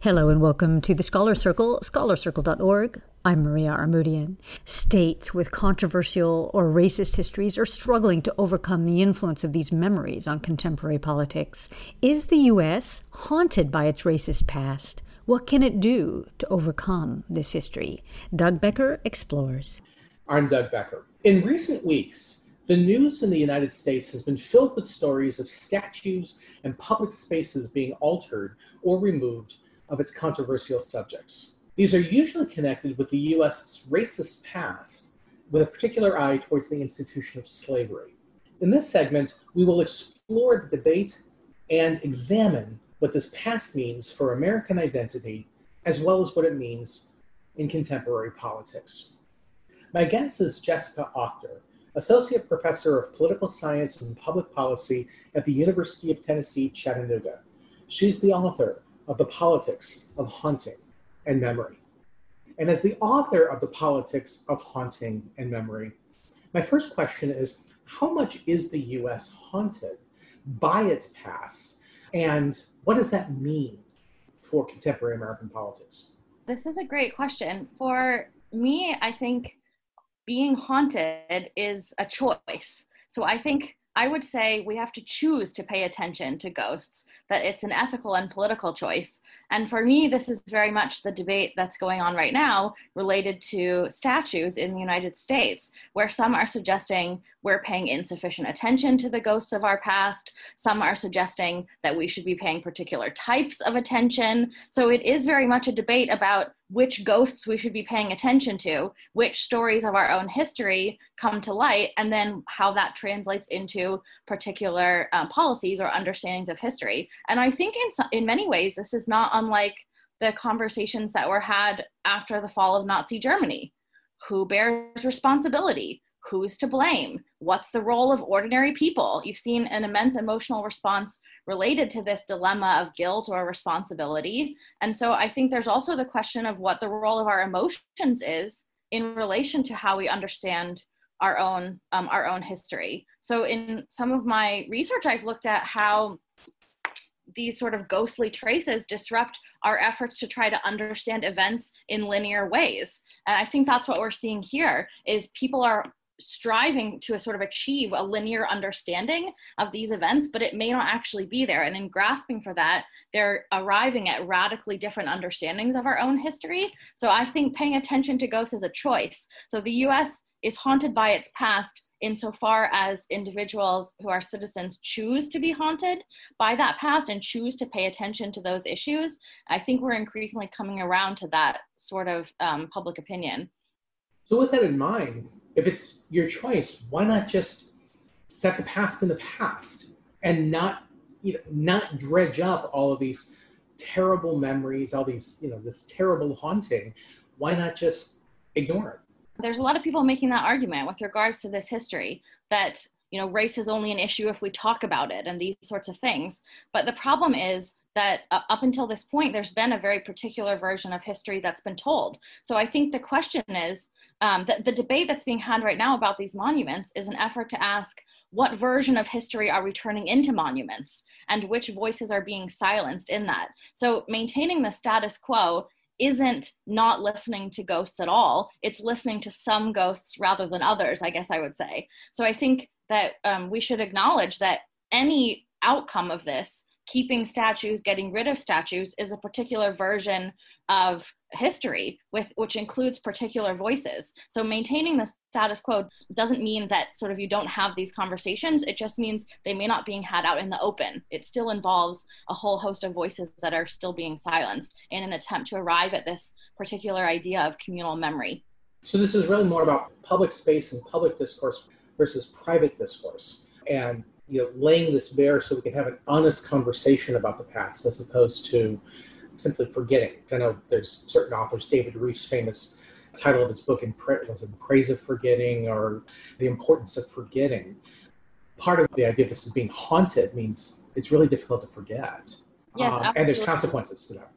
Hello and welcome to the Scholar Circle, scholarcircle.org. I'm Maria Armoudian. States with controversial or racist histories are struggling to overcome the influence of these memories on contemporary politics. Is the U.S. haunted by its racist past? What can it do to overcome this history? Doug Becker explores. I'm Doug Becker. In recent weeks, the news in the United States has been filled with stories of statues and public spaces being altered or removed of its controversial subjects. These are usually connected with the U.S.'s racist past, with a particular eye towards the institution of slavery. In this segment, we will explore the debate and examine what this past means for American identity, as well as what it means in contemporary politics. My guest is Jessica Auchter, Associate Professor of Political Science and Public Policy at the University of Tennessee, Chattanooga. She's the author of The Politics of Haunting and Memory. And as the author of The Politics of Haunting and Memory, my first question is, how much is the U.S. haunted by its past, and what does that mean for contemporary American politics? This is a great question. For me, I think being haunted is a choice. So I would say we have to choose to pay attention to ghosts, that it's an ethical and political choice. And for me, this is very much the debate that's going on right now related to statues in the United States, where some are suggesting we're paying insufficient attention to the ghosts of our past. Some are suggesting that we should be paying particular types of attention. So it is very much a debate about which ghosts we should be paying attention to, which stories of our own history come to light, and then how that translates into particular policies or understandings of history. And I think in many ways, this is not unlike the conversations that were had after the fall of Nazi Germany. Who bears responsibility? Who's to blame? What's the role of ordinary people? You've seen an immense emotional response related to this dilemma of guilt or responsibility. And so I think there's also the question of what the role of our emotions is in relation to how we understand our own history. So in some of my research, I've looked at how these sort of ghostly traces disrupt our efforts to try to understand events in linear ways. And I think that's what we're seeing here, is people are striving to sort of achieve a linear understanding of these events, but it may not actually be there. And in grasping for that, they're arriving at radically different understandings of our own history. So I think paying attention to ghosts is a choice. So the US is haunted by its past insofar as individuals who are citizens choose to be haunted by that past and choose to pay attention to those issues. I think we're increasingly coming around to that sort of public opinion. So with that in mind, if it's your choice, why not just set the past in the past and not dredge up all of these terrible memories, all these, this terrible haunting? Why not just ignore it? There's a lot of people making that argument with regards to this history, that race is only an issue if we talk about it and these sorts of things. But the problem is that up until this point, there's been a very particular version of history that's been told. So I think the question is, the debate that's being had right now about these monuments is an effort to ask, what version of history are we turning into monuments, and which voices are being silenced in that? So maintaining the status quo isn't not listening to ghosts at all. It's listening to some ghosts rather than others, I guess I would say. So I think that we should acknowledge that any outcome of this, keeping statues, getting rid of statues, is a particular version of history which includes particular voices. So maintaining the status quo doesn't mean that sort of you don't have these conversations. It just means they may not being had out in the open. It still involves a whole host of voices that are still being silenced in an attempt to arrive at this particular idea of communal memory. So this is really more about public space and public discourse versus private discourse, and laying this bare so we can have an honest conversation about the past as opposed to simply forgetting. I know there's certain authors, David Reef's famous title of his book was In Praise of Forgetting, or The Importance of Forgetting. Part of the idea of this as being haunted means it's really difficult to forget. Yes, and there's consequences to that.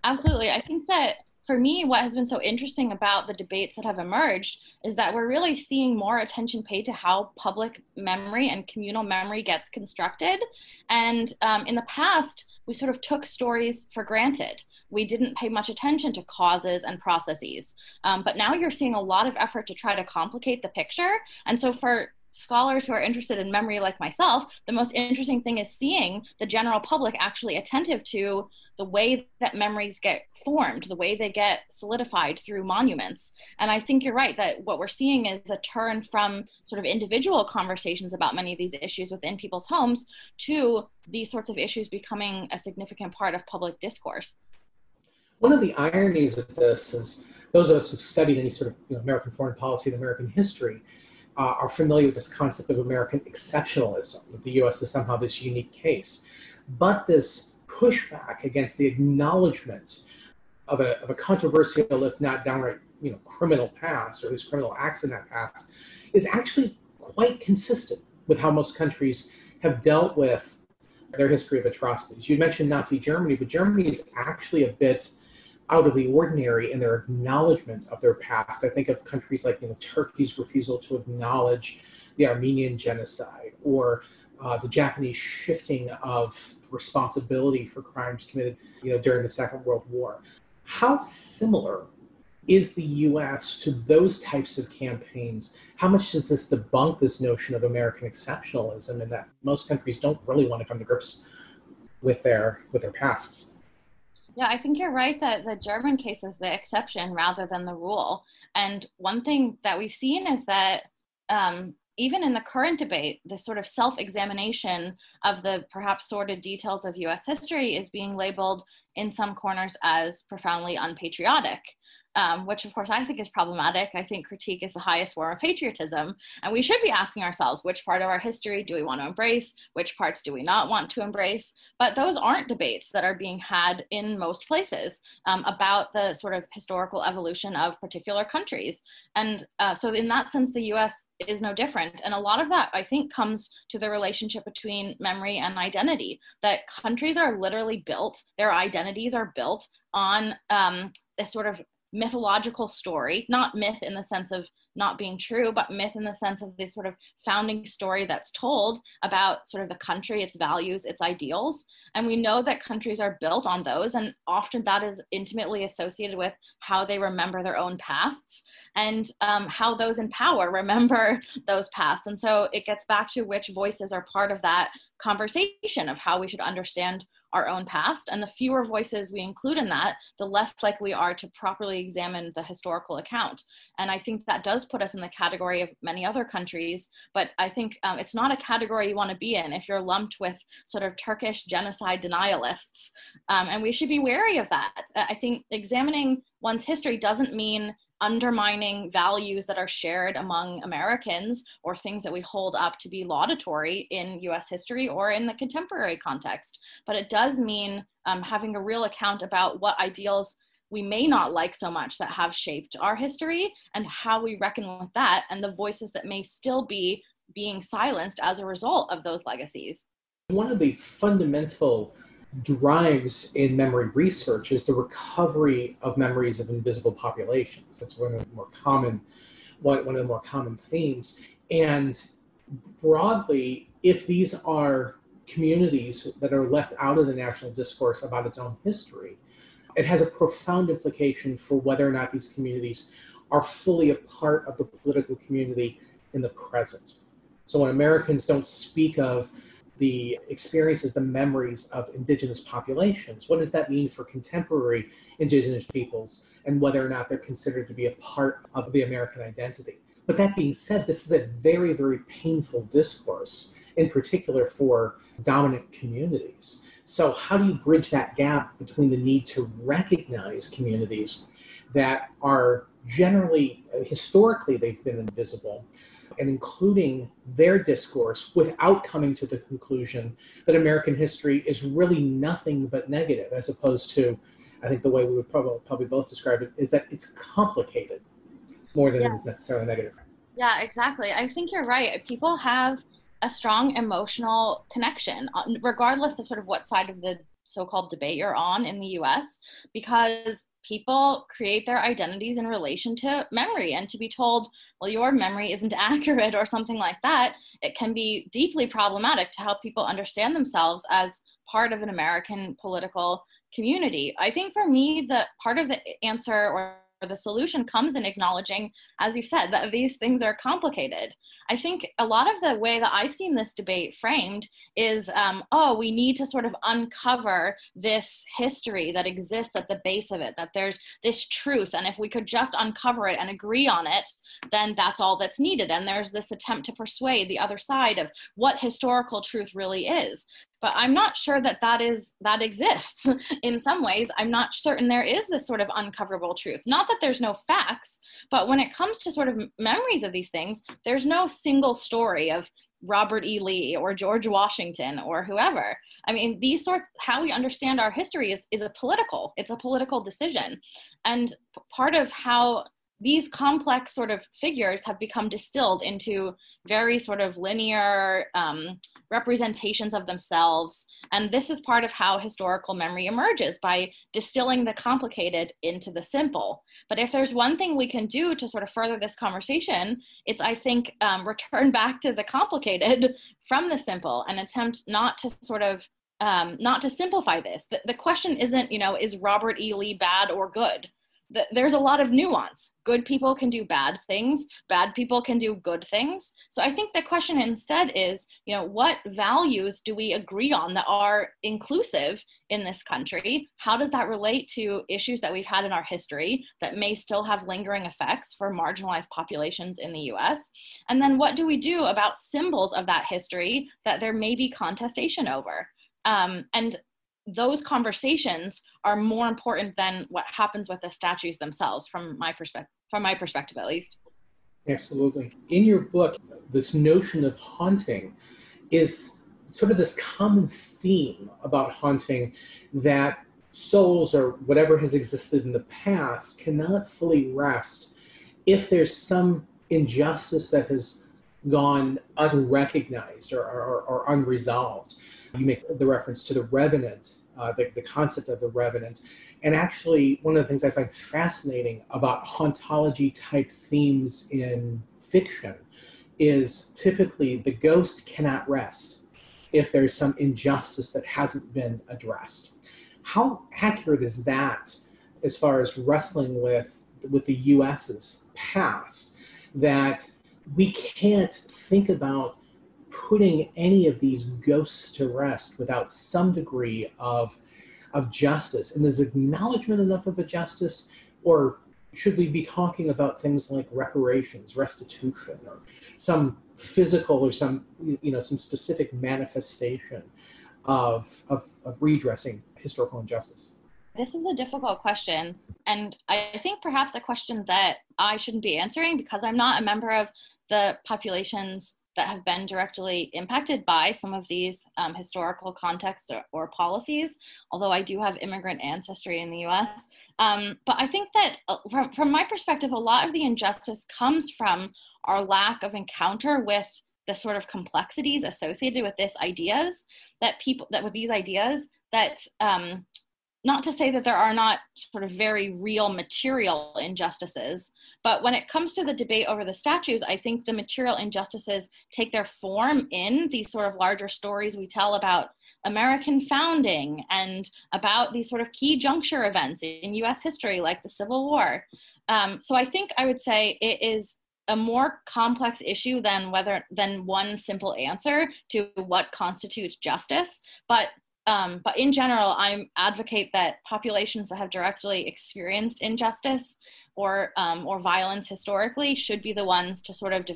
Absolutely. I think that for me, what has been so interesting about the debates that have emerged is that we're really seeing more attention paid to how public memory and communal memory gets constructed. And in the past, we sort of took stories for granted. We didn't pay much attention to causes and processes. But now you're seeing a lot of effort to try to complicate the picture. And so for scholars who are interested in memory like myself, the most interesting thing is seeing the general public actually attentive to the way that memories get formed, the way they get solidified through monuments. And I think you're right that what we're seeing is a turn from sort of individual conversations about many of these issues within people's homes to these sorts of issues becoming a significant part of public discourse. One of the ironies of this is those of us who've studied any sort of American foreign policy and American history are familiar with this concept of American exceptionalism, that the U.S. is somehow this unique case. But this pushback against the acknowledgement of a controversial, if not downright criminal past, or at least criminal acts in that past, is actually quite consistent with how most countries have dealt with their history of atrocities. You mentioned Nazi Germany, but Germany is actually a bit out of the ordinary in their acknowledgement of their past. I think of countries like Turkey's refusal to acknowledge the Armenian genocide, or the Japanese shifting of responsibility for crimes committed during the Second World War. How similar is the U.S. to those types of campaigns? How much does this debunk this notion of American exceptionalism, and that most countries don't really want to come to grips with their pasts? Yeah, I think you're right that the German case is the exception rather than the rule. And one thing that we've seen is that even in the current debate, the sort of self-examination of the perhaps sordid details of US history is being labeled in some corners as profoundly unpatriotic. Which of course I think is problematic. I think critique is the highest form of patriotism, and we should be asking ourselves, which part of our history do we want to embrace? Which parts do we not want to embrace? But those aren't debates that are being had in most places about the sort of historical evolution of particular countries. And so in that sense, the US is no different. And a lot of that, I think, comes to the relationship between memory and identity, that countries are literally built, their identities are built on this sort of mythological story, not myth in the sense of not being true, but myth in the sense of this sort of founding story that's told about sort of the country, its values, its ideals. And we know that countries are built on those, and often that is intimately associated with how they remember their own pasts and how those in power remember those pasts. And so it gets back to which voices are part of that conversation of how we should understand our own past. And the fewer voices we include in that, the less likely we are to properly examine the historical account. And I think that does put us in the category of many other countries, but I think it's not a category you want to be in if you're lumped with sort of Turkish genocide denialists. And we should be wary of that. I think examining one's history doesn't mean undermining values that are shared among Americans or things that we hold up to be laudatory in US history or in the contemporary context. But it does mean having a real account about what ideals we may not like so much that have shaped our history and how we reckon with that and the voices that may still be being silenced as a result of those legacies. One of the fundamental drives in memory research is the recovery of memories of invisible populations. That's one of the more common themes. And broadly, if these are communities that are left out of the national discourse about its own history, it has a profound implication for whether or not these communities are fully a part of the political community in the present. So when Americans don't speak of the experiences, the memories of indigenous populations, what does that mean for contemporary indigenous peoples and whether or not they're considered to be a part of the American identity? But that being said, this is a very, very painful discourse, in particular for dominant communities. So how do you bridge that gap between the need to recognize communities that are generally, historically, they've been invisible, and including their discourse without coming to the conclusion that American history is really nothing but negative, as opposed to, I think the way we would probably both describe it, is that it's complicated more than it's necessarily negative. Yeah, exactly. I think you're right. People have a strong emotional connection, regardless of sort of what side of the so-called debate you're on in the US, because people create their identities in relation to memory, and to be told, well, your memory isn't accurate or something like that, it can be deeply problematic to help people understand themselves as part of an American political community. I think for me, the part of the answer or the solution comes in acknowledging, as you said, that these things are complicated. I think a lot of the way that I've seen this debate framed is, we need to sort of uncover this history that exists at the base of it, that there's this truth, and if we could just uncover it and agree on it, then that's all that's needed. And there's this attempt to persuade the other side of what historical truth really is. But I'm not sure that exists in some ways. I'm not certain there is this sort of uncoverable truth. Not that there's no facts, but when it comes to sort of memories of these things, there's no single story of Robert E. Lee or George Washington or whoever. I mean, how we understand our history is it's a political decision. And part of how these complex sort of figures have become distilled into very sort of linear representations of themselves. And this is part of how historical memory emerges, by distilling the complicated into the simple. But if there's one thing we can do to sort of further this conversation, it's, I think, return back to the complicated from the simple and attempt not to sort of not to simplify this. The question isn't, is Robert E. Lee bad or good? There's a lot of nuance. Good people can do bad things. Bad people can do good things. So I think the question instead is, what values do we agree on that are inclusive in this country? How does that relate to issues that we've had in our history that may still have lingering effects for marginalized populations in the US? And then what do we do about symbols of that history that there may be contestation over? And those conversations are more important than what happens with the statues themselves, from my perspective at least. Absolutely. In your book, this notion of haunting is sort of this common theme about haunting, that souls or whatever has existed in the past cannot fully rest if there's some injustice that has gone unrecognized or unresolved. You make the reference to the revenant, the concept of the revenant. And actually, one of the things I find fascinating about hauntology type themes in fiction is typically the ghost cannot rest if there's some injustice that hasn't been addressed. How accurate is that as far as wrestling with the US's past, that we can't think about putting any of these ghosts to rest without some degree of justice? And is acknowledgement enough of a justice, or should we be talking about things like reparations, restitution, or some physical or some specific manifestation of redressing historical injustice? This is a difficult question, and I think perhaps a question that I shouldn't be answering because I'm not a member of the populations that have been directly impacted by some of these historical contexts or policies, although I do have immigrant ancestry in the US. But I think that from my perspective, a lot of the injustice comes from our lack of encounter with the sort of complexities associated with these ideas, not to say that there are not sort of very real material injustices, but when it comes to the debate over the statues, I think the material injustices take their form in these sort of larger stories we tell about American founding and about these sort of key juncture events in US history, like the Civil War. So I think I would say it is a more complex issue than one simple answer to what constitutes justice. But in general, I advocate that populations that have directly experienced injustice or violence historically should be the ones to sort of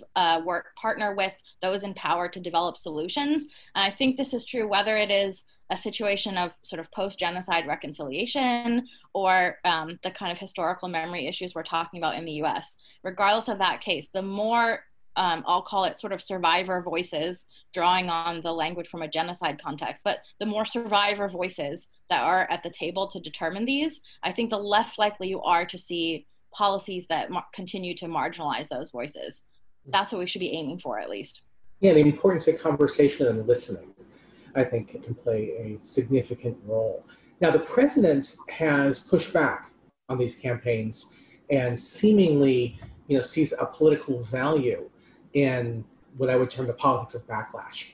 partner with those in power to develop solutions. And I think this is true whether it is a situation of sort of post-genocide reconciliation or the kind of historical memory issues we're talking about in the US. Regardless of that case, the more I'll call it sort of survivor voices, drawing on the language from a genocide context, but the more survivor voices that are at the table to determine these, I think the less likely you are to see policies that continue to marginalize those voices. That's what we should be aiming for, at least. Yeah, the importance of conversation and listening, I think, can play a significant role. Now, the president has pushed back on these campaigns and seemingly, sees a political value in what I would term the politics of backlash.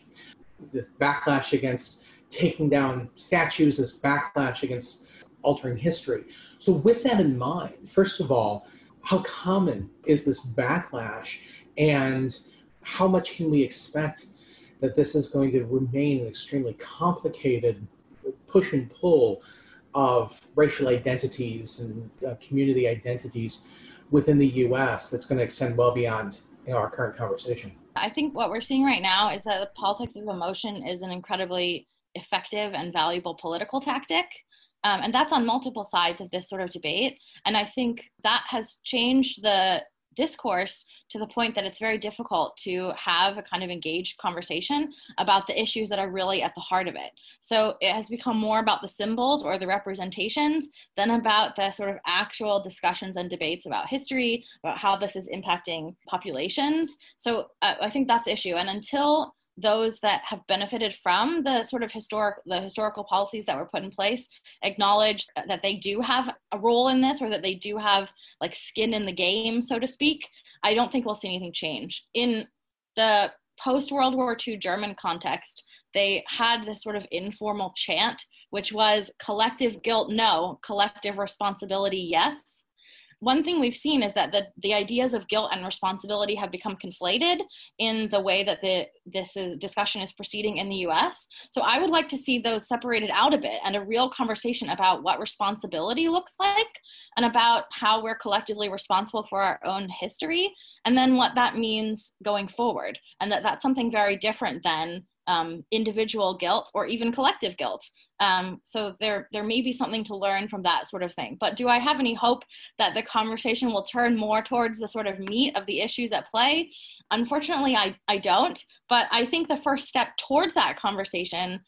The backlash against taking down statues as backlash against altering history. So with that in mind, first of all, how common is this backlash, and how much can we expect that this is going to remain an extremely complicated push and pull of racial identities and community identities within the U.S. that's going to extend well beyond our current conversation? I think what we're seeing right now is that the politics of emotion is an incredibly effective and valuable political tactic. And that's on multiple sides of this sort of debate. And I think that has changed the discourse to the point that it's very difficult to have a kind of engaged conversation about the issues that are really at the heart of it. So it has become more about the symbols or the representations than about the sort of actual discussions and debates about history, about how this is impacting populations. So I think that's the issue. And until those that have benefited from the sort of historical policies that were put in place acknowledge that they do have a role in this, or that they do have like skin in the game, so to speak, I don't think we'll see anything change. In the post-World War II German context, they had this sort of informal chant, which was collective guilt, no, collective responsibility, yes. One thing we've seen is that the ideas of guilt and responsibility have become conflated in the way that this discussion is proceeding in the US. So I would like to see those separated out a bit, and a real conversation about what responsibility looks like, and about how we're collectively responsible for our own history, and then what that means going forward. And that's something very different than individual guilt or even collective guilt. So there may be something to learn from that sort of thing. But do I have any hope that the conversation will turn more towards the sort of meat of the issues at play? Unfortunately, I don't. But I think the first step towards that conversation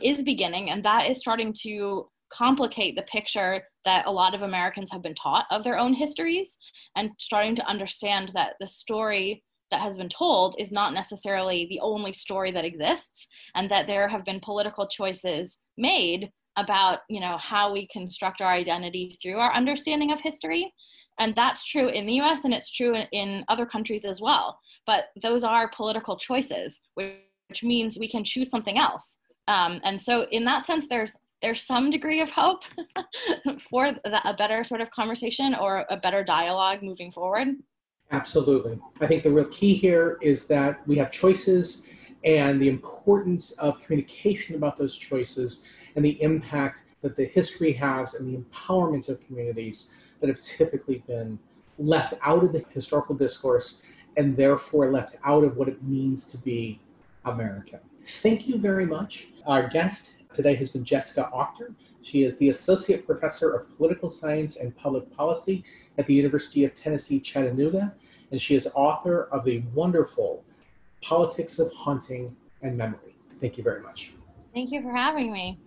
is beginning, and that is starting to complicate the picture that a lot of Americans have been taught of their own histories, and starting to understand that the story that has been told is not necessarily the only story that exists, and that there have been political choices made about, how we construct our identity through our understanding of history. And that's true in the US, and it's true in other countries as well. But those are political choices, which means we can choose something else. And so in that sense, there's some degree of hope for a better sort of conversation or a better dialogue moving forward. Absolutely. I think the real key here is that we have choices, and the importance of communication about those choices and the impact that the history has, and the empowerment of communities that have typically been left out of the historical discourse, and therefore left out of what it means to be American. Thank you very much. Our guest today has been Jessica Auchter. She is the Associate Professor of Political Science and Public Policy at the University of Tennessee, Chattanooga, and she is author of the wonderful Politics of Haunting and Memory. Thank you very much. Thank you for having me.